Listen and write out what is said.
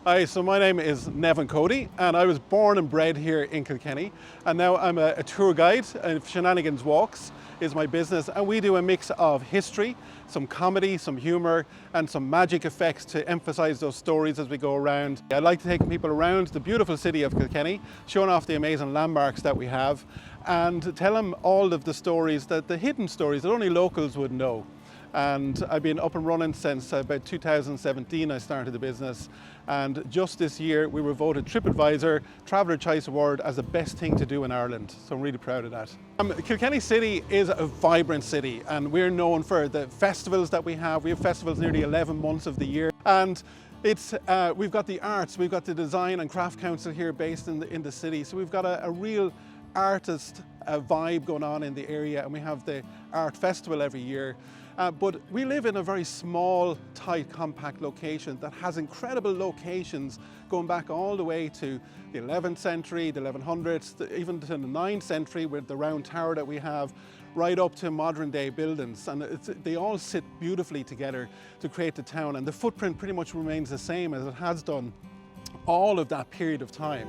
Hi, so my name is Nevin Cody, and I was born and bred here in Kilkenny, and now I'm a tour guide, and Shenanigans Walks is my business, and we do a mix of history, some comedy, some humour, and some magic effects to emphasise those stories as we go around. I like to take people around the beautiful city of Kilkenny, showing off the amazing landmarks that we have, and tell them all of the stories, the hidden stories that only locals would know. And I've been up and running since about 2017. I started the business, and just this year we were voted TripAdvisor Traveller Choice Award as the best thing to do in Ireland, so I'm really proud of that. Kilkenny City is a vibrant city, and we're known for the festivals that we have. We have festivals nearly 11 months of the year, and we've got the arts, we've got the Design and Craft Council here based in the city, so we've got a real artist vibe going on in the area, and we have the art festival every year. But we live in a very small, tight, compact location that has incredible locations going back all the way to the 11th century, the 1100s, even to the 9th century with the round tower that we have, right up to modern day buildings. And they all sit beautifully together to create the town, and the footprint pretty much remains the same as it has done all of that period of time.